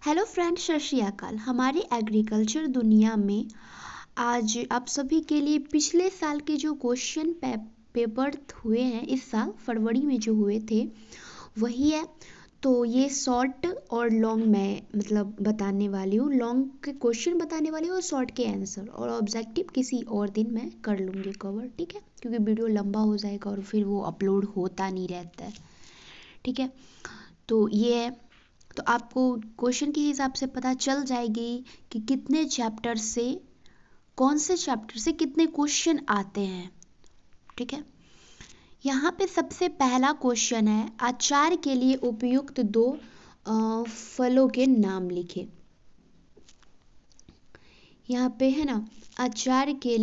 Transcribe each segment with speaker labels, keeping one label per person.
Speaker 1: Hello friends, सत श्री अकाल। हमारे एग्रीकल्चर दुनिया में आज आप सभी के लिए पिछले साल के जो पेपर हुए हैं, इस साल फरवरी में जो हुए थे वही है। तो ये शॉर्ट और लॉन्ग मैं बताने वाली हूँ। लॉन्ग के क्वेश्चन बताने वाली हूँ और शॉर्ट के आंसर, और ऑब्जेक्टिव किसी और दिन मैं कर लूँगी कवर, ठीक है, क्योंकि वीडियो लंबा हो जाएगा और फिर वो अपलोड होता नहीं रहता है, ठीक है। तो ये है, तो आपको क्वेश्चन के हिसाब से पता चल जाएगी कि कितने चैप्टर से, कौन से चैप्टर से कितने क्वेश्चन आते हैं, ठीक है। यहाँ पे सबसे पहला क्वेश्चन है, अचार के लिए उपयुक्त दो फलों के नाम लिखे। यहाँ पे है ना, अचार के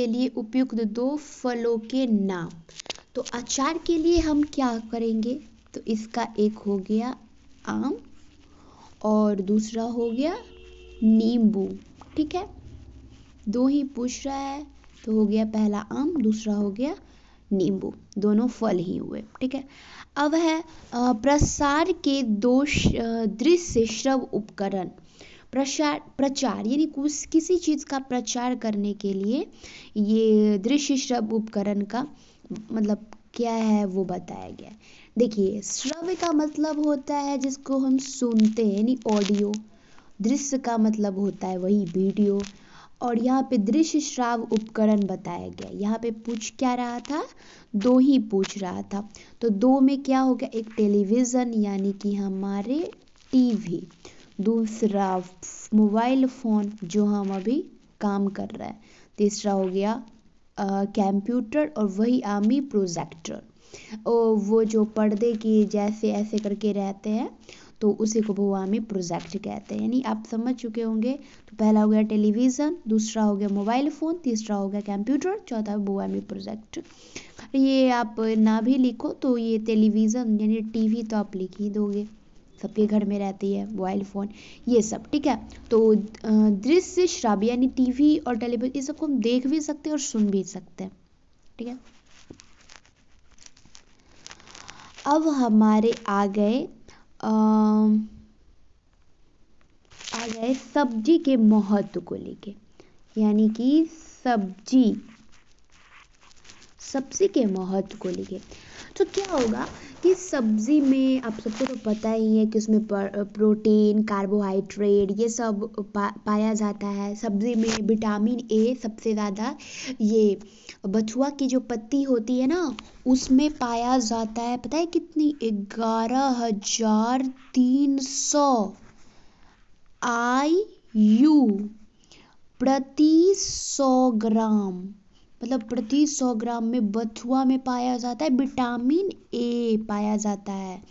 Speaker 1: लिए उपयुक्त दो फलों के नाम। तो अचार के लिए हम क्या करेंगे, तो इसका एक हो गया आम और दूसरा हो गया नींबू, ठीक है। दो ही पूछ रहा है, तो हो गया पहला आम, दूसरा हो गया नींबू, दोनों फल ही हुए, ठीक है। अब है प्रसार के दो दृश्य श्रव्य उपकरण। प्रचार यानी किसी चीज़ का प्रचार करने के लिए ये दृश्य श्रव्य उपकरण का मतलब क्या है वो बताया गया है। देखिए, श्रव्य का मतलब होता है जिसको हम सुनते हैं, यानी ऑडियो। दृश्य का मतलब होता है वही वीडियो। और यहाँ पे दृश्य श्राव्य उपकरण बताया गया। यहाँ पे पूछ क्या रहा था, दो ही पूछ रहा था। तो दो में क्या हो गया, एक टेलीविज़न यानी कि हमारे टीवी, दूसरा मोबाइल फ़ोन जो हम अभी काम कर रहे हैं, तीसरा हो गया कंप्यूटर और वही आमी प्रोजेक्टर, वो जो पर्दे की जैसे ऐसे करके रहते हैं, तो उसी को बहुआमी प्रोजेक्ट कहते हैं। यानी आप समझ चुके होंगे। तो पहला हो गया टेलीविज़न, दूसरा हो गया मोबाइल फ़ोन, तीसरा हो गया कंप्यूटर, चौथा बहुआमी प्रोजेक्ट। ये आप ना भी लिखो तो ये टेलीविज़न यानी टीवी तो आप लिख ही दोगे, सबके घर में रहती है, मोबाइल फ़ोन ये सब, ठीक है। तो दृश्य श्राव्य यानी टीवी और टेलीविज़न, ये सबको हम देख भी सकते हैं और सुन भी सकते हैं, ठीक है। अब हमारे आ गए सब्जी के महत्व को लेके, यानी कि सब्जी के महत्व को लेके। तो क्या होगा कि सब्जी में आप सबको तो पता ही है कि उसमें प्रोटीन, कार्बोहाइड्रेट ये सब पाया जाता है। सब्जी में विटामिन ए सबसे ज़्यादा ये बथुआ की जो पत्ती होती है ना, उसमें पाया जाता है। पता है कितनी, 11,300 IU प्रति 100 ग्राम, मतलब प्रति 100 ग्राम में बथुआ में पाया जाता है विटामिन ए पाया जाता है,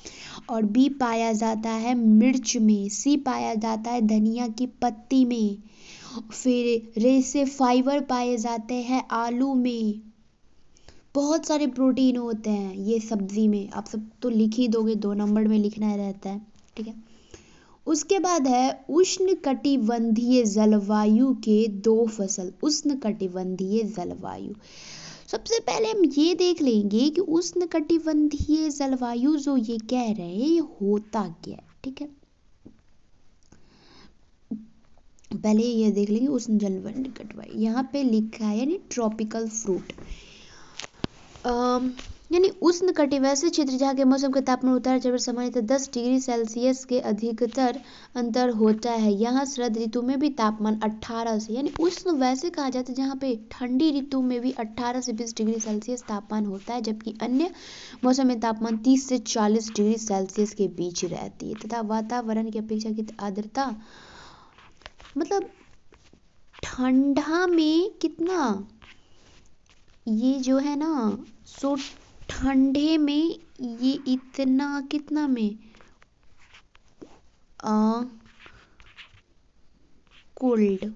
Speaker 1: और बी पाया जाता है मिर्च में, सी पाया जाता है धनिया की पत्ती में, फिर रेसे फाइबर पाए जाते हैं आलू में। बहुत सारे प्रोटीन होते हैं ये सब्जी में। आप सब तो लिख ही दोगे, 2 नंबर में लिखना रहता है, ठीक है। उसके बाद है उष्णकटिबंधीय जलवायु के दो फसल। उष्णकटिबंधीय जलवायु, सबसे पहले हम ये देख लेंगे कि उष्णकटिबंधीय जलवायु जो ये कह रहे हैं ये होता क्या है, ठीक है। पहले ये देख लेंगे उष्ण जलवायु। यहाँ पे लिखा है यानी ट्रॉपिकल फ्रूट, यानी उष्ण कटिबंधीय क्षेत्र जहाँ के मौसम का तापमान उतार चढ़ाव सामान्यतः 10 डिग्री सेल्सियस के अधिकतर अंतर होता है। यहाँ शरद ऋतु में भी तापमान 18 से, यानी उष्ण वैसे कहा जाता है जहाँ पे ठंडी ऋतु में भी 18 से 20 डिग्री सेल्सियस तापमान होता है, जबकि अन्य मौसम में तापमान 30 से 40 डिग्री सेल्सियस के बीच रहती है। तथा वातावरण की अपेक्षाकृत आर्द्रता, मतलब ठंडा में कितना, ये जो है ना, सो ठंडे में ये इतना कितना में कोल्ड,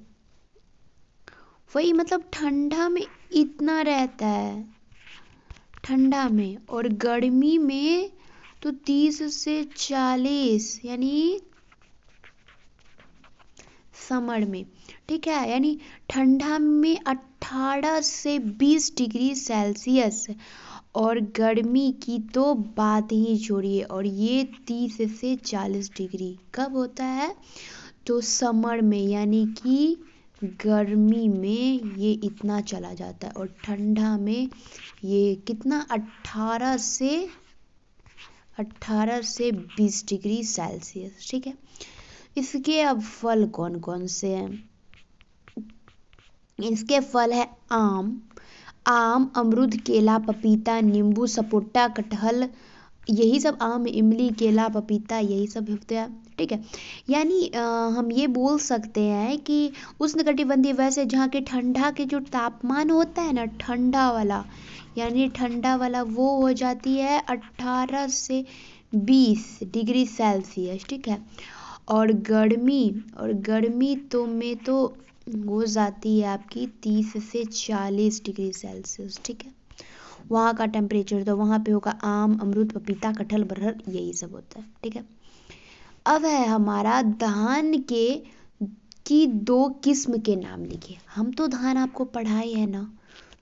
Speaker 1: वही मतलब ठंडा में इतना रहता है ठंडा में, और गर्मी में तो 30 से 40, यानी समर में, ठीक है। यानी ठंडा में 18 से 20 डिग्री सेल्सियस और गर्मी की तो बात ही छोड़िए। और ये 30 से 40 डिग्री कब होता है? तो समर में, यानी कि गर्मी में ये इतना चला जाता है। और ठंडा में ये कितना 18 से 20 डिग्री सेल्सियस। ठीक है, इसके अब फल कौन कौन से हैं? इसके फल है आम, अमरूद, केला, पपीता, नींबू, सपोटा, कटहल, यही सब आम, इमली, केला, पपीता, यही सब होते हैं। ठीक है, यानी हम ये बोल सकते हैं कि उष्णकटिबंधीय वैसे जहाँ के ठंडा के जो तापमान होता है ना, ठंडा वाला, यानी ठंडा वाला वो हो जाती है 18 से 20 डिग्री सेल्सियस। ठीक है, और गर्मी तो में तो हो जाती है आपकी 30 से 40 डिग्री सेल्सियस। ठीक है, वहाँ का टेम्परेचर तो वहाँ पे होगा आम, अमरूद, पपीता, कटहल, बरहर, यही सब होता है। ठीक है, अब है हमारा धान की 2 किस्म के नाम लिखिए। हम तो धान आपको पढ़ाए है ना,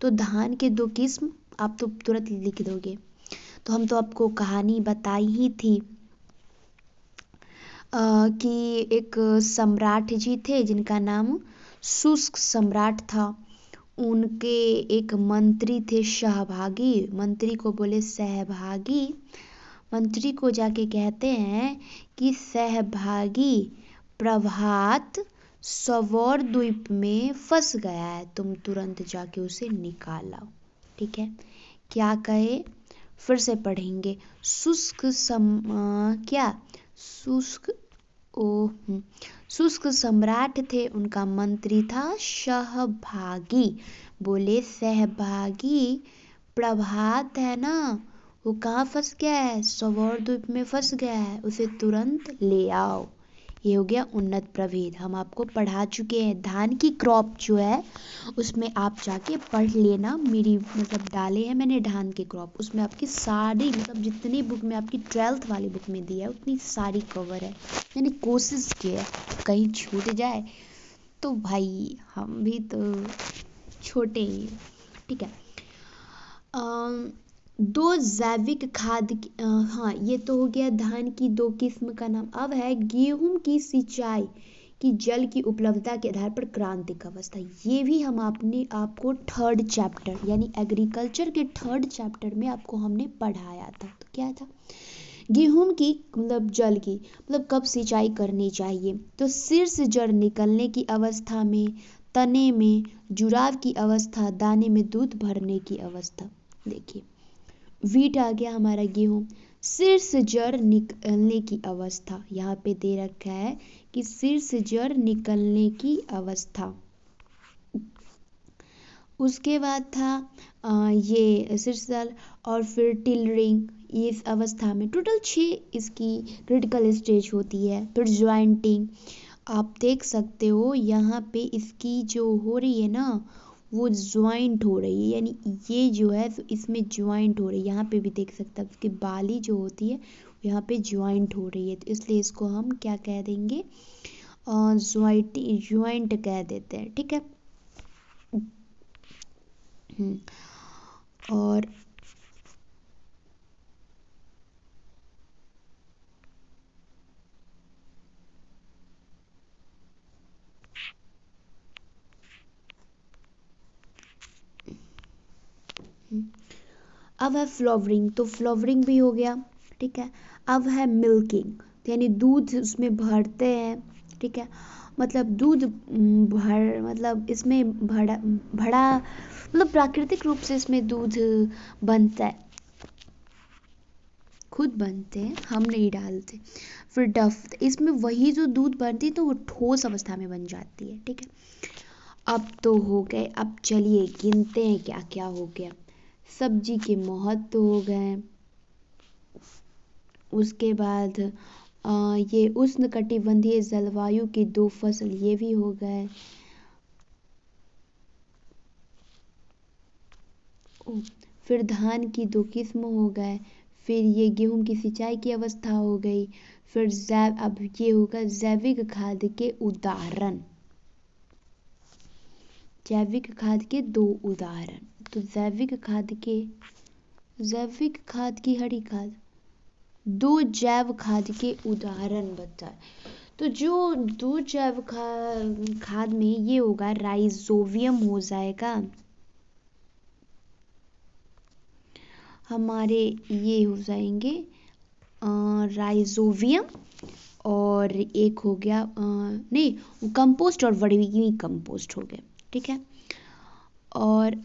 Speaker 1: तो धान के 2 किस्म आप तो तुरंत लिख दोगे। तो हम तो आपको कहानी बताई ही थी कि एक सम्राट जी थे जिनका नाम शुष्क सम्राट था। उनके एक मंत्री थे सहभागी, मंत्री को बोले सहभागी। मंत्री को जाके कहते हैं कि सहभागी, प्रभात स्वौर द्वीप में फंस गया है, तुम तुरंत जाके उसे निकाल लाओ। ठीक है, क्या कहे? फिर से पढ़ेंगे। शुष्क सम्राट थे, उनका मंत्री था सहभागी। बोले सहभागी, प्रभात है ना, वो कहाँ फंस गया है? स्वौर द्वीप में फंस गया है, उसे तुरंत ले आओ। ये हो गया उन्नत प्रभेद, हम आपको पढ़ा चुके हैं। धान की क्रॉप जो है उसमें आप जाके पढ़ लेना, मेरी मतलब डाले हैं मैंने धान के क्रॉप, उसमें आपकी सारी मतलब जितनी बुक में आपकी 12th वाली बुक में दी है उतनी सारी कवर है। मैंने कोशिश की है, कहीं छूट जाए तो भाई हम भी तो छोटे ही हैं। ठीक है, 2 जैविक खाद हाँ, ये तो हो गया धान की 2 किस्म का नाम। अब है गेहूं की सिंचाई की जल की उपलब्धता के आधार पर क्रांतिक अवस्था। ये भी हम आपको 3rd चैप्टर यानी एग्रीकल्चर के 3rd चैप्टर में आपको हमने पढ़ाया था। तो क्या था? गेहूं की मतलब जल की मतलब कब सिंचाई करनी चाहिए? तो शीर्ष जड़ निकलने की अवस्था में, तने में जुड़ाव की अवस्था, दाने में दूध भरने की अवस्था। देखिए, वीट आ गया हमारा गेहूं, शीर्ष जड़ निकलने की अवस्था, यहाँ पे दे रखा है कि शीर्ष जड़ निकलने की अवस्था। उसके बाद था ये शीर्ष जड़ और फिर टिलरिंग, इस अवस्था में टोटल 6 इसकी क्रिटिकल स्टेज होती है। फिर ज्वाइंटिंग, आप देख सकते हो यहाँ पे इसकी जो हो रही है ना, वो ज्वाइंट हो रही है, यानी ये जो है तो इसमें ज्वाइंट हो रही है। यहाँ पे भी देख सकते हैं उसकी बाली जो होती है यहाँ पे ज्वाइंट हो रही है, तो इसलिए इसको हम क्या कह देंगे? ज्वाइंट कह देते हैं। ठीक है, और अब है फ्लावरिंग, तो फ्लावरिंग भी हो गया। ठीक है, अब है मिल्किंग, तो यानी दूध उसमें भरते हैं। ठीक है, मतलब दूध मतलब इसमें भड़ा मतलब प्राकृतिक रूप से इसमें दूध बनता है, खुद बनते हैं, हम नहीं डालते। फिर डफ, इसमें वही जो दूध बनती है तो वो ठोस अवस्था में बन जाती है। ठीक है, अब तो हो गए, अब चलिए गिनते हैं क्या क्या हो गया। सब्जी के महत्व हो गए, उसके बाद ये उष्णकटिबंधीय जलवायु की 2 फसल, ये भी हो गए। फिर धान की 2 किस्म हो गए, फिर ये गेहूं की सिंचाई की अवस्था हो गई। फिर अब ये होगा जैविक खाद के उदाहरण, जैविक खाद के 2 उदाहरण। तो जैविक खाद के जैविक खाद की हरी खाद, दो जैव खाद के उदाहरण बताएं। तो जो दो जैव खाद में ये होगा राइजोबियम हो जाएगा, हमारे ये हो जाएंगे राइजोबियम, और एक हो गया नहीं कंपोस्ट और वर्मी कंपोस्ट हो गया, ठीक है। और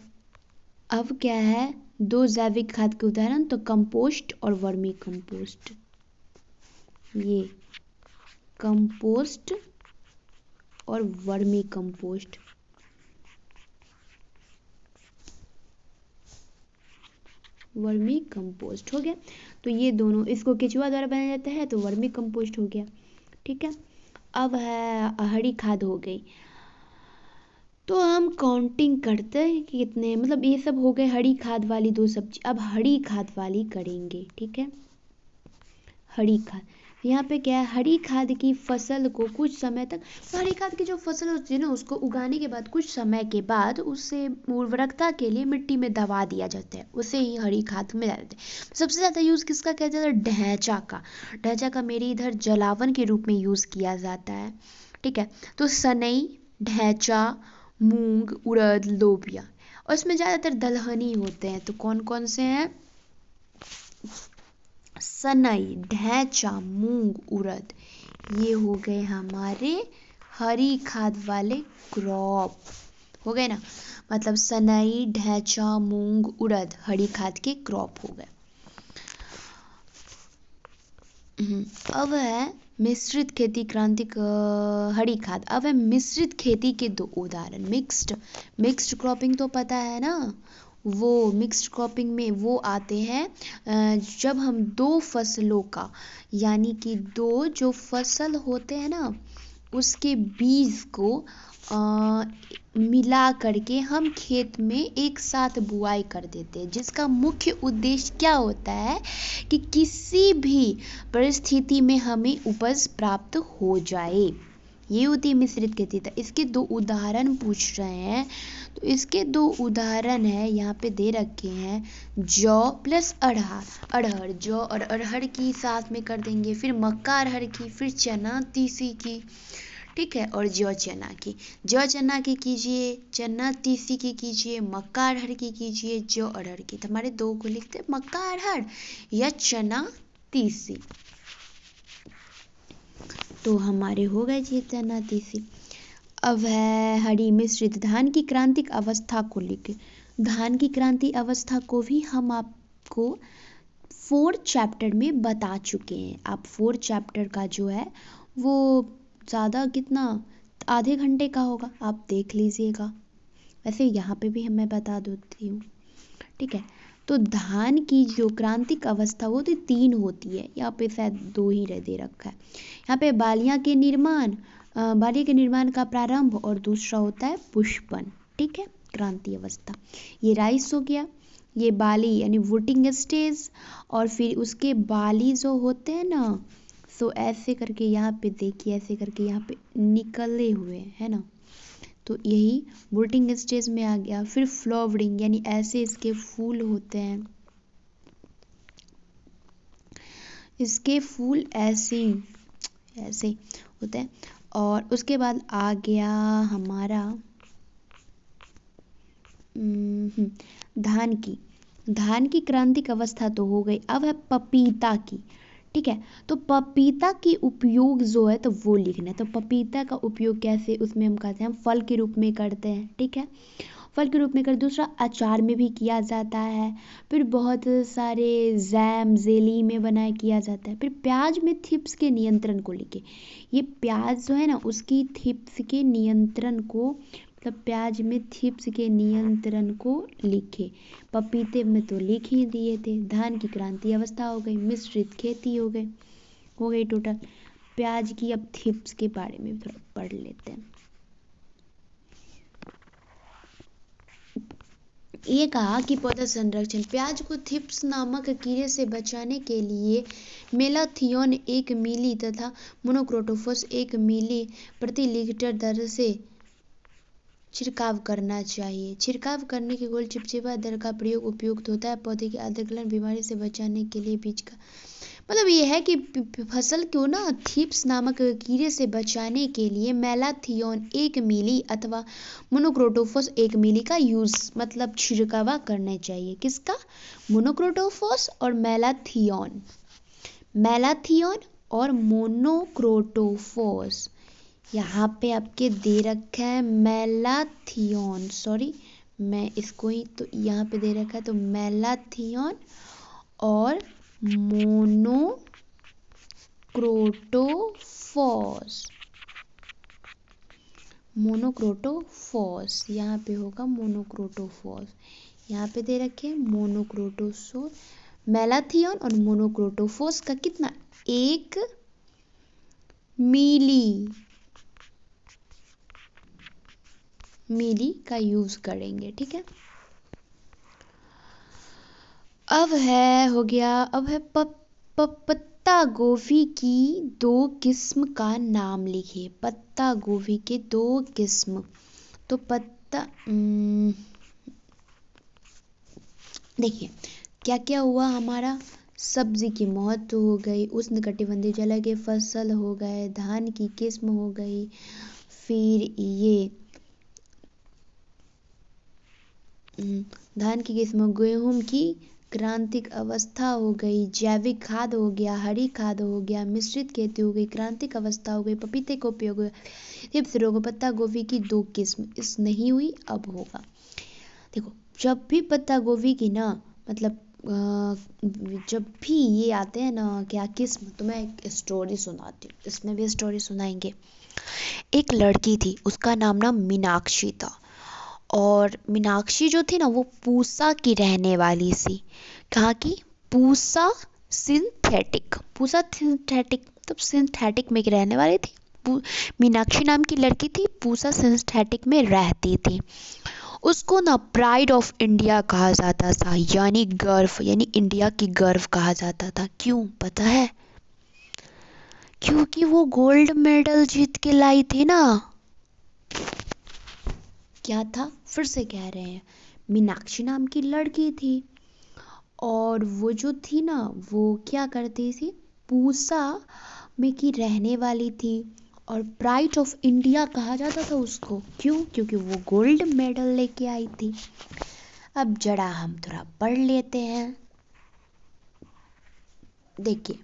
Speaker 1: अब क्या है, दो जैविक खाद के उदाहरण, तो कंपोस्ट और वर्मी कंपोस्ट, ये कंपोस्ट और वर्मी कंपोस्ट। वर्मी कंपोस्ट हो गया। तो ये दोनों, इसको केचुआ द्वारा बनाया जाता है तो वर्मी कंपोस्ट हो गया, ठीक है। अब है हरी खाद हो गई, तो हम काउंटिंग करते हैं कि कितने, मतलब ये सब हो गए हरी खाद वाली दो सब्जी। अब हरी खाद वाली करेंगे, ठीक है। हरी खाद, यहाँ पे क्या है, हरी खाद की फसल को कुछ समय तक, तो हरी खाद की जो फसल होती है ना, उसको उगाने के बाद कुछ समय के बाद उससे उर्वरकता के लिए मिट्टी में दबा दिया जाता है, उसे ही हरी खाद में डालते हैं। सबसे ज़्यादा यूज़ किसका किया जाता है, ढैंचा का। ढैंचा का मेरे इधर जलावन के रूप में यूज़ किया जाता है, ठीक है। तो सनई, ढैंचा, मूंग, उड़द, लोबिया, और इसमें ज़्यादातर दलहनी होते हैं। तो कौन कौन से हैं, सनई, ढैंचा, मूंग, उड़द, ये हो गए हमारे हरी खाद वाले क्रॉप, हो गए ना। मतलब सनई, ढैंचा, मूंग, उड़द हरी खाद के क्रॉप हो गए। अब है मिश्रित खेती क्रांतिक हरी खाद। अब है मिश्रित खेती के दो उदाहरण। मिक्स्ड क्रॉपिंग तो पता है ना, वो मिक्स्ड क्रॉपिंग में वो आते हैं जब हम दो फसलों का, यानी कि दो जो फसल होते हैं ना, उसके बीज को मिला करके हम खेत में एक साथ बुआई कर देते हैं, जिसका मुख्य उद्देश्य क्या होता है कि किसी भी परिस्थिति में हमें उपज प्राप्त हो जाए। ये होती है मिश्रित खेती। तो इसके दो उदाहरण पूछ रहे हैं, तो इसके दो उदाहरण है यहाँ पे दे रखे हैं, जौ प्लस अरहर, जौ और अरहर की साथ में कर देंगे, फिर मक्का अरहर की, फिर चना तीसी की, ठीक है, और जौ चना की कीजिए, चना तीसी की कीजिए, मक्का अरहर की कीजिए, जौ अरहर की। तो हमारे दो को लिखते हैं, मक्का अरहर या चना तीसी। तो हमारे हो गए जी चना तीसी। अब है हरी मिश्रित धान की क्रांतिक अवस्था को लिखे। धान की क्रांति अवस्था को भी हम आपको 4 चैप्टर में बता चुके हैं। आप 4 चैप्टर का जो है वो ज़्यादा कितना, आधे घंटे का होगा, आप देख लीजिएगा। वैसे यहाँ पे भी मैं बता देती हूँ, ठीक है। तो धान की जो क्रांतिक अवस्था वो तो 3 होती है, यहाँ पे शायद 2 ही दे रखा है। यहाँ पे बालियाँ के निर्माण का प्रारंभ, और दूसरा होता है पुष्पन, ठीक है, क्रांति अवस्था। ये राइस हो गया, ये बाली यानी वुटिंग स्टेज, और फिर उसके बाली जो होते हैं ना, सो ऐसे करके यहाँ पे देखिए, ऐसे करके यहाँ पे निकले हुए है ना, तो यही वुटिंग स्टेज में आ गया। फिर फ्लावरिंग, यानी ऐसे इसके फूल होते हैं, इसके फूल ऐसे ऐसे होते हैं। और उसके बाद आ गया हमारा धान की क्रांतिक अवस्था तो हो गई। अब है पपीता की, ठीक है। तो पपीता की उपयोग जो है तो वो लिखना है। तो पपीता का उपयोग कैसे, उसमें हम कहते हैं, हम फल के रूप में करते हैं, ठीक है, फल के रूप में कर। दूसरा अचार में भी किया जाता है, फिर बहुत सारे जैम जेली में बनाया किया जाता है। फिर प्याज में थिप्स के नियंत्रण को लिखे। ये प्याज जो है ना, उसकी थिप्स के नियंत्रण को, मतलब प्याज में थिप्स के नियंत्रण को लिखे। पपीते में तो लिख ही दिए थे। धान की क्रांति अवस्था हो गई, मिश्रित खेती हो गई टोटल। प्याज की अब थिप्स के बारे में थोड़ा पढ़ लेते हैं। ये कहा कि पौधा संरक्षण, प्याज को थिप्स नामक कीड़े से बचाने के लिए मेलाथियोन 1 मिली तथा मोनोक्रोटोफॉस 1 मिली प्रति लीटर दर से छिड़काव करना चाहिए। छिड़काव करने के गोल चिपचिपा दर का प्रयोग उपयुक्त होता है। पौधे के अधःकलन बीमारी से बचाने के लिए बीज का मतलब ये है कि फसल को ना थ्रिप्स नामक कीड़े से बचाने के लिए मेलाथियोन 1 मिली अथवा मोनोक्रोटोफॉस 1 मिली का यूज मतलब छिड़कावा करना चाहिए। किसका? मोनोक्रोटोफॉस और मेलाथियोन। मेलाथियोन और मोनोक्रोटोफॉस यहाँ पे आपके दे रखा है मेलाथियोन, सॉरी मैं इसको ही तो यहाँ पे दे रखा है तो मेलाथियोन और मोनोक्रोटोफॉस। मोनोक्रोटोफॉस यहाँ पे होगा मोनोक्रोटोफॉस, यहाँ पे दे रखे मोनोक्रोटोफॉस। मेलाथियोन और मोनोक्रोटोफॉस का कितना? 1 मिली का यूज करेंगे। ठीक है, अब है पत्ता गोभी की 2 किस्म का नाम लिखिए। पत्ता गोभी के 2 किस्म। तो पत्ता देखिए क्या क्या हुआ हमारा। सब्जी की महत्व हो गई, उष्णकटिबंधीय जलीय फसल हो गए, धान की किस्म हो गई, फिर ये धान की किस्म, गेहूं की क्रांतिक अवस्था हो गई, जैविक खाद हो गया, हरी खाद हो गया, मिश्रित खेती हो गई, क्रांतिक अवस्था हो गई, पपीते का उपयोग हो, चिप्स रोग, पत्ता गोभी की 2 किस्म। इस नहीं हुई, अब होगा। देखो जब भी पत्ता गोभी की ना मतलब जब भी ये आते हैं ना क्या किस्म, तो मैं एक स्टोरी सुनाती हूँ, इसमें भी स्टोरी सुनाएंगे। एक लड़की थी, उसका नाम ना मीनाक्षी था। और मीनाक्षी जो थी ना वो पूसा की रहने वाली सी। कहाँ की? पूसा सिंथेटिक। पूसा सिंथेटिक मतलब सिंथेटिक में की रहने वाली थी। मीनाक्षी नाम की लड़की थी, पूसा सिंथेटिक में रहती थी। उसको ना प्राइड ऑफ इंडिया कहा जाता था, यानी गर्व, यानी इंडिया की गर्व कहा जाता था। क्यों पता है? क्योंकि वो गोल्ड मेडल जीत के लाई थी ना। क्या था? फिर से कह रहे हैं, मीनाक्षी नाम की लड़की थी और वो जो थी ना वो क्या करती थी, पूसा में की रहने वाली थी और प्राइड ऑफ इंडिया कहा जाता था उसको। क्यों? क्योंकि वो गोल्ड मेडल लेके आई थी। अब जरा हम थोड़ा पढ़ लेते हैं। देखिए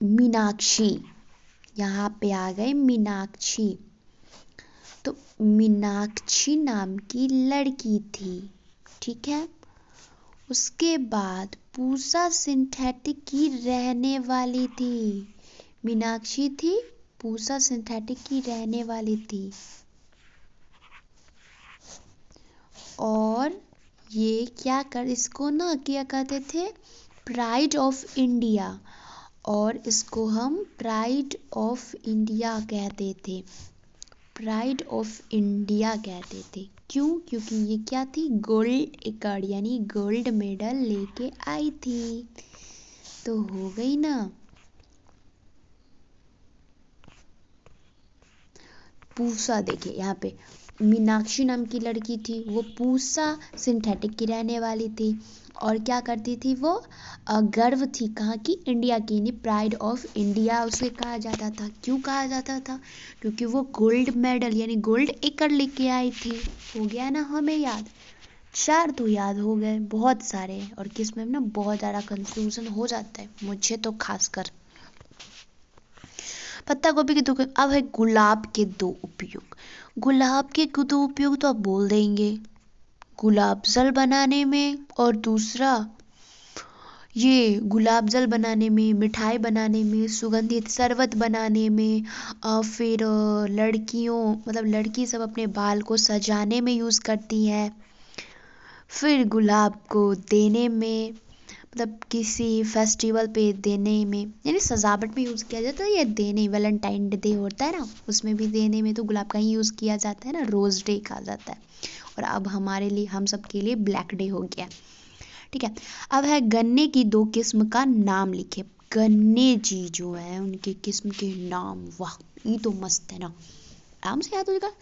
Speaker 1: मीनाक्षी, यहाँ पे आ गए मीनाक्षी। तो मीनाक्षी नाम की लड़की थी, ठीक है। उसके बाद पूसा सिंथेटिक की रहने वाली थी। मीनाक्षी थी, पूसा सिंथेटिक की रहने वाली थी। और ये इसको ना क्या कहते थे? Pride of India. और इसको हम प्राइड ऑफ इंडिया कहते थे। प्राइड ऑफ इंडिया कहते थे। क्यों? क्योंकि ये क्या थी? गोल्ड एकड़ यानी गोल्ड मेडल लेके आई थी। तो हो गई ना। पूसा देखिए यहाँ पे मीनाक्षी नाम की लड़की थी, वो पूसा सिंथेटिक की रहने वाली थी और क्या करती थी वो? गर्व थी कहाँ की? इंडिया की, यानी प्राइड ऑफ इंडिया उसे कहा जाता था। क्यों कहा जाता था? क्योंकि वो गोल्ड मेडल यानी गोल्ड एकड़ लेके आई थी। हो गया ना हमें याद? 4 तो याद हो गए, बहुत सारे और किसमें ना बहुत ज़्यादा कंफ्यूजन हो जाता है, मुझे तो खासकर। पत्ता गोभी के 2। अब है गुलाब के 2 उपयोग। गुलाब के 2 उपयोग तो आप बोल देंगे, गुलाब जल बनाने में और दूसरा ये गुलाब जल बनाने में, मिठाई बनाने में, सुगंधित शरबत बनाने में, फिर लड़कियों मतलब लड़की सब अपने बाल को सजाने में यूज़ करती है। फिर गुलाब को देने में मतलब किसी फेस्टिवल पे देने में यानी सजावट में यूज़ किया जाता है। या देने, वैलेंटाइन डे होता है ना उसमें भी देने में तो गुलाब का ही यूज़ किया जाता है ना, रोज़ डे कहा जाता है। और अब हमारे लिए, हम सब के लिए ब्लैक डे हो गया, ठीक है। अब है गन्ने की 2 किस्म का नाम लिखे। गन्ने जी जो है उनके किस्म के नाम, वाह ये तो मस्त है ना। आराम से याद हो जाएगा।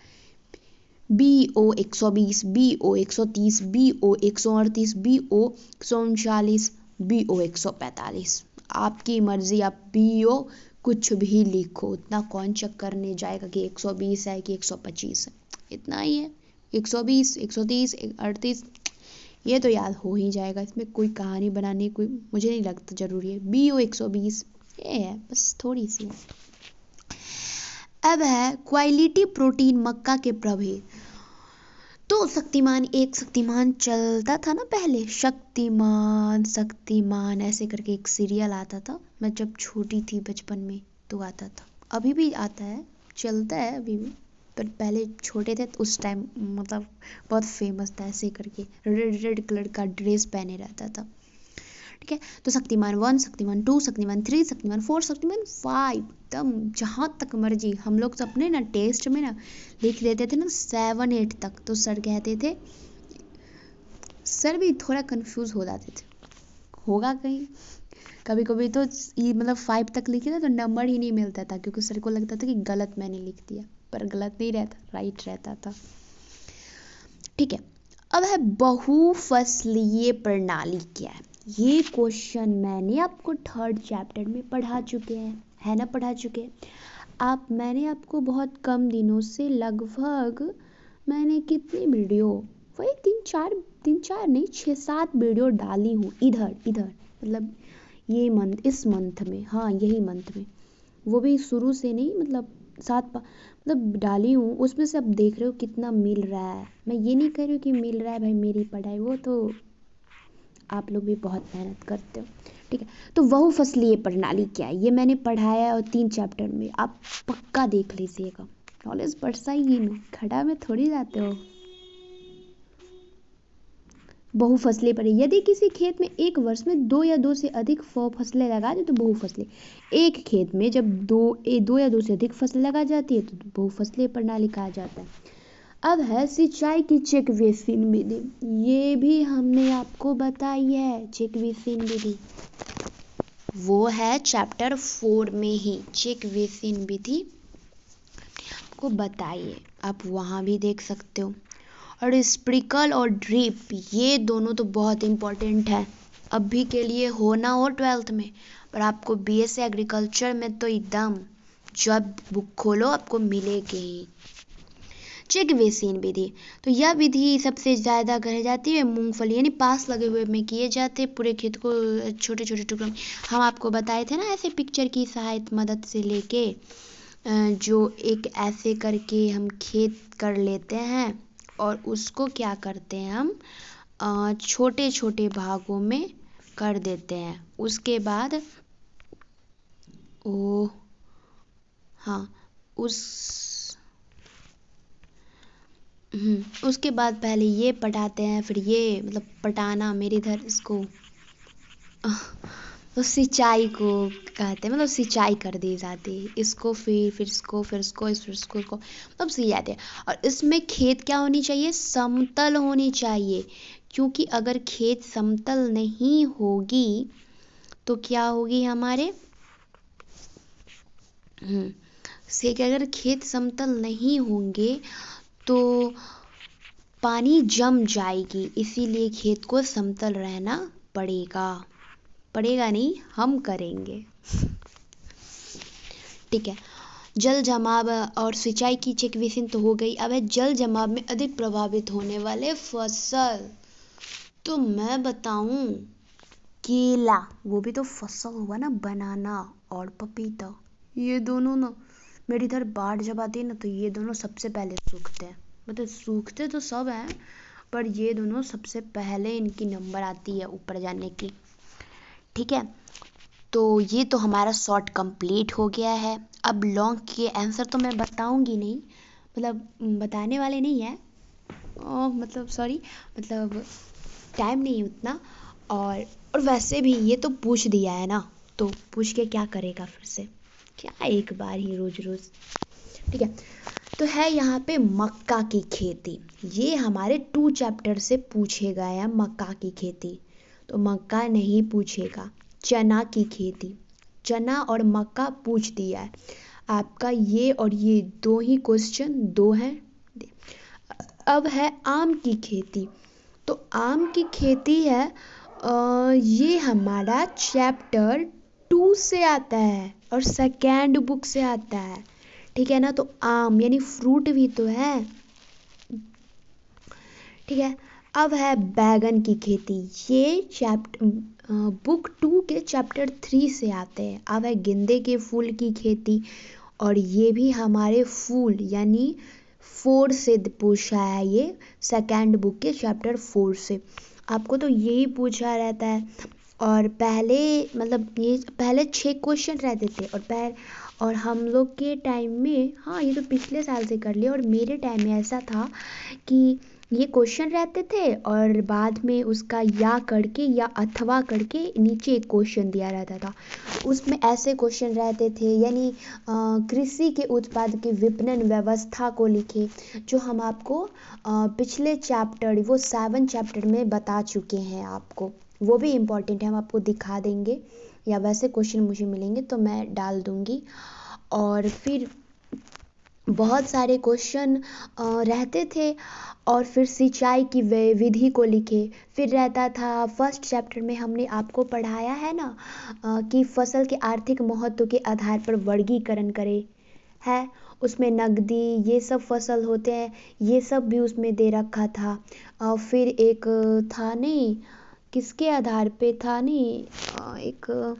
Speaker 1: BO 120, BO 130, BO 138, BO 139, BO 145। आपकी मर्जी, आप BO कुछ भी लिखो, उतना कौन चेक करने जाएगा कि 120 है कि 125 है, इतना ही है। 120, 130, 38, ये तो याद हो ही जाएगा, इसमें कोई कहानी बनाने कोई मुझे नहीं लगता जरूरी है। BO 120 ये है, बस थोड़ी सी है। अब है क्वालिटी प्रोटीन मक्का के प्रभेद। तो शक्तिमान एक शक्तिमान चलता था ना पहले, शक्तिमान शक्तिमान ऐसे करके एक सीरियल आता था, मैं जब छोटी थी बचपन में तो आता था, अभी भी आता है, चलता है अभी भी, पर पहले छोटे थे तो उस टाइम मतलब बहुत फेमस था, ऐसे करके रेड रेड कलर का ड्रेस पहने रहता था। ठीक है, तो शक्तिमान 1, शक्तिमान 2, शक्तिमान 3, शक्तिमान 4, शक्तिमान 5, एकदम जहाँ तक मर्जी। हम लोग तो अपने ना टेस्ट में ना लिख देते थे ना 7, 8 तक, तो सर कहते थे, सर भी थोड़ा कंफ्यूज हो जाते थे, होगा कहीं कभी कभी तो ये मतलब 5 तक लिखे ना तो नंबर ही नहीं मिलता था, क्योंकि सर को लगता था कि गलत मैंने लिख दिया, पर गलत नहीं रहता, राइट रहता था। ठीक है, अब है बहुफसलीय प्रणाली क्या है। ये क्वेश्चन मैंने आपको 3rd चैप्टर में पढ़ा चुके हैं, है ना, पढ़ा चुके हैं। मैंने आपको बहुत कम दिनों से, लगभग मैंने कितनी वीडियो, वही 3-4 नहीं 6-7 वीडियो डाली हूँ इधर मतलब ये मंथ, इस मंथ में, हाँ यही मंथ में, वो भी शुरू से नहीं, मतलब मतलब डाली हूँ, उसमें से अब देख रहे हो कितना मिल रहा है। मैं ये नहीं कह रही हूँ कि मिल रहा है भाई मेरी पढ़ाई, वो तो आप लोग भी बहुत मेहनत करते हो। ठीक है, तो बहुफसलीय प्रणाली क्या है ये मैंने पढ़ाया और 3 चैप्टर में, आप पक्का देख लीजिएगा, नॉलेज बढ़ता ही नहीं, खड़ा में थोड़ी जाते हो। बहुफसली पर यदि किसी खेत में एक वर्ष में 2 या 2 से अधिक फसलें लगा दे तो बहुफसली। एक खेत में जब 2 या 2 से अधिक फसलें लगा जाती है तो बहुफसली प्रणाली कहा जाता है। अब है सिंचाई की चेक बेसिन विधि, ये भी हमने आपको बताई है, चेक बेसिन विधि वो है चैप्टर 4 में ही, चेक बेसिन विधि आपको बताइए, आप वहाँ भी देख सकते हो। और स्प्रिंकल और ड्रिप, ये दोनों तो बहुत इम्पोर्टेंट है, अभी के लिए हो ना हो 12th में, पर आपको BSc एग्रीकल्चर में तो एकदम जब बुक खोलो आपको मिलेगी ही। चेक बेसिन विधि, तो यह विधि सबसे ज़्यादा कही जाती है मूंगफली यानी पास लगे हुए में किए जाते, पूरे खेत को छोटे छोटे टुकड़ों में, हम आपको बताए थे ना ऐसे पिक्चर की सहायता मदद से लेके, जो एक ऐसे करके हम खेत कर लेते हैं और उसको क्या करते हैं हम छोटे छोटे भागों में कर देते हैं, उसके बाद ओ हाँ उसके बाद पहले ये पटाते हैं, फिर ये मतलब पटाना मेरे इधर इसको तो सिंचाई को कहते हैं, मतलब सिंचाई कर दी जाती है इसको, फिर इसको, फिर इसको मतलब सिंचाते हैं। और इसमें खेत क्या होनी चाहिए, समतल होनी चाहिए, क्योंकि अगर खेत समतल नहीं होगी तो क्या होगी हमारे से कि अगर खेत समतल नहीं होंगे तो पानी जम जाएगी, इसीलिए खेत को समतल रहना पड़ेगा नहीं, हम करेंगे। ठीक है, जल जमाव और सिंचाई की चेक बेसिन तो हो गई। अब है जल जमाव में अधिक प्रभावित होने वाले फसल, तो मैं बताऊं केला, वो भी तो फसल हुआ ना, बनाना और पपीता, ये दोनों ना मेरी इधर बाढ़ जब आती है ना तो ये दोनों सबसे पहले सूखते हैं, मतलब सूखते तो सब हैं पर ये दोनों सबसे पहले इनकी नंबर आती है ऊपर जाने की। ठीक है, तो ये तो हमारा शॉर्ट कंप्लीट हो गया है। अब लॉन्ग के आंसर तो मैं बताऊंगी नहीं, मतलब बताने वाले नहीं है, मतलब सॉरी, मतलब टाइम नहीं उतना, और वैसे भी ये तो पूछ दिया है ना, तो पूछ के क्या करेगा फिर से, क्या एक बार ही रोज रोज। ठीक है, तो है यहाँ पे मक्का की खेती, ये हमारे 2 चैप्टर से पूछे गए हैं मक्का की खेती, तो मक्का नहीं पूछेगा। चना की खेती, चना और मक्का पूछ दिया है। आपका ये और ये दो ही क्वेश्चन, दो हैं। अब है आम की खेती। तो आम की खेती है, ये हमारा चैप्टर 2 से आता है और सेकेंड बुक से आता है, ठीक है ना। तो आम यानी फ्रूट भी तो है, ठीक है। अब है बैगन की खेती। ये बुक 2 के चैप्टर 3 से आते हैं। अब है गेंदे के फूल की खेती, और ये भी हमारे फूल यानी 4 से पूछा है, ये सेकेंड बुक के चैप्टर 4 से। आपको तो यही पूछा रहता है। और पहले मतलब ये पहले 6 क्वेश्चन रहते थे, और हम लोग के टाइम में, हाँ ये तो पिछले साल से कर लिया, और मेरे टाइम में ऐसा था कि ये क्वेश्चन रहते थे और बाद में उसका या करके या अथवा करके नीचे एक क्वेश्चन दिया रहता था। उसमें ऐसे क्वेश्चन रहते थे, यानी कृषि के उत्पाद की विपणन व्यवस्था को लिखे, जो हम आपको पिछले चैप्टर, वो 7 चैप्टर में बता चुके हैं आपको। वो भी इम्पोर्टेंट है, हम आपको दिखा देंगे, या वैसे क्वेश्चन मुझे मिलेंगे तो मैं डाल दूंगी। और फिर बहुत सारे क्वेश्चन रहते थे। और फिर सिंचाई की विधि को लिखे। फिर रहता था फर्स्ट चैप्टर में हमने आपको पढ़ाया है ना, कि फसल के आर्थिक महत्व के आधार पर वर्गीकरण करें, है उसमें नकदी ये सब फसल होते हैं, ये सब भी उसमें दे रखा था। फिर एक था नहीं, किसके आधार पे था नहीं, एक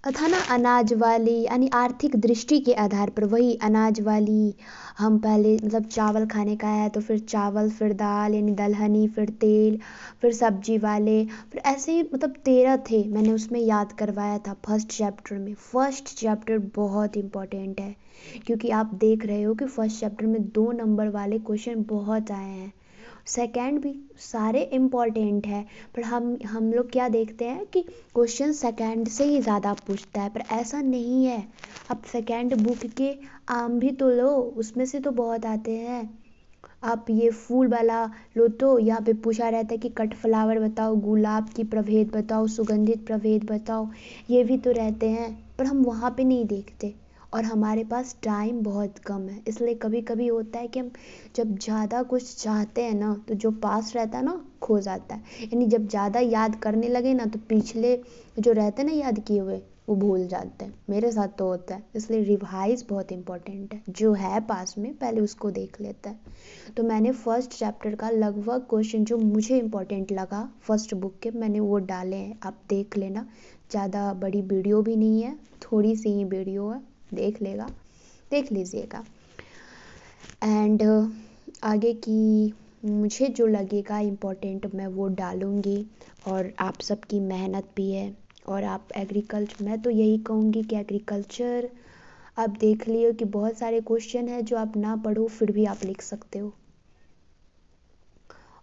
Speaker 1: था ना अनाज वाली, यानी आर्थिक दृष्टि के आधार पर, वही अनाज वाली। हम पहले मतलब चावल खाने का है तो फिर चावल, फिर दाल यानी दलहनी, फिर तेल, फिर सब्जी वाले, फिर ऐसे ही मतलब 13 थे, मैंने उसमें याद करवाया था फर्स्ट चैप्टर में। फर्स्ट चैप्टर बहुत इम्पोर्टेंट है, क्योंकि आप देख रहे हो कि फर्स्ट चैप्टर में 2 नंबर वाले क्वेश्चन बहुत आए हैं। सेकंड भी सारे इम्पॉर्टेंट है, पर हम लोग क्या देखते हैं कि क्वेश्चन सेकंड से ही ज़्यादा पूछता है, पर ऐसा नहीं है। अब सेकंड बुक के आम भी तो लो, उसमें से तो बहुत आते हैं। आप ये फूल वाला लो, तो यहाँ पे पूछा रहता है कि कट फ्लावर बताओ, गुलाब की प्रभेद बताओ, सुगंधित प्रभेद बताओ, ये भी तो रहते हैं, पर हम वहाँ पे नहीं देखते। और हमारे पास टाइम बहुत कम है, इसलिए कभी कभी होता है कि हम जब ज़्यादा कुछ चाहते हैं ना, तो जो पास रहता है ना खो जाता है। यानी जब ज़्यादा याद करने लगे ना, तो पिछले जो रहते हैं ना याद किए हुए, वो भूल जाते हैं। मेरे साथ तो होता है, इसलिए रिवाइज बहुत इंपॉर्टेंट है। जो है पास में पहले उसको देख लेता है। तो मैंने फर्स्ट चैप्टर का लगभग क्वेश्चन जो मुझे इम्पोर्टेंट लगा फर्स्ट बुक के, मैंने वो डाले हैं, आप देख लेना। ज़्यादा बड़ी वीडियो भी नहीं है, थोड़ी सी ही वीडियो है, देख लीजिएगा। एंड आगे की मुझे जो लगेगा इम्पोर्टेंट मैं वो डालूँगी, और आप सबकी मेहनत भी है। और आप एग्रीकल्चर, मैं तो यही कहूँगी कि एग्रीकल्चर आप देख लियो कि बहुत सारे क्वेश्चन है जो आप ना पढ़ो फिर भी आप लिख सकते हो।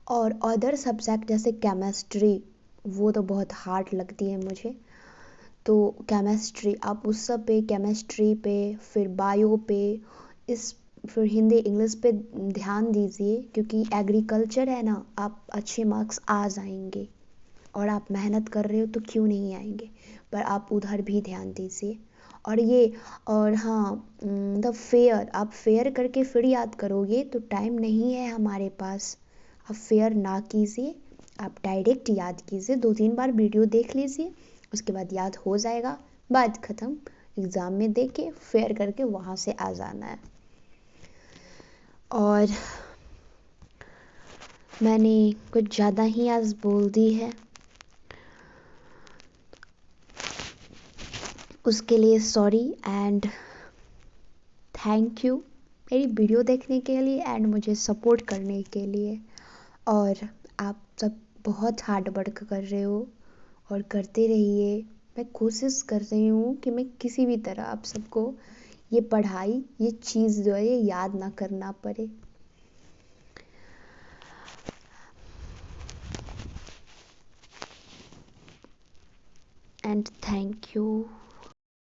Speaker 1: और अदर सब्जेक्ट जैसे केमिस्ट्री, वो तो बहुत हार्ड लगती है मुझे। तो केमिस्ट्री आप उस सब पे, केमिस्ट्री पे, फिर बायो पे, इस फिर हिंदी इंग्लिश पे ध्यान दीजिए, क्योंकि एग्रीकल्चर है ना, आप अच्छे मार्क्स आ जाएंगे। और आप मेहनत कर रहे हो तो क्यों नहीं आएंगे, पर आप उधर भी ध्यान दीजिए। और हाँ, द फेयर, आप फेयर करके फिर याद करोगे तो टाइम नहीं है हमारे पास। आप फेयर ना कीजिए, आप डायरेक्ट याद कीजिए, 2-3 बार वीडियो देख लीजिए, उसके बाद याद हो जाएगा, बात ख़त्म। एग्ज़ाम में दे के फेयर करके वहाँ से आ जाना है। और मैंने कुछ ज़्यादा ही आज बोल दी है, उसके लिए सॉरी एंड थैंक यू मेरी वीडियो देखने के लिए एंड मुझे सपोर्ट करने के लिए। और आप सब बहुत हार्ड वर्क कर रहे हो और करते रहिए। मैं कोशिश कर रही हूँ कि मैं किसी भी तरह आप सबको ये पढ़ाई, ये चीज़ जो है ये याद ना करना पड़े। And thank you.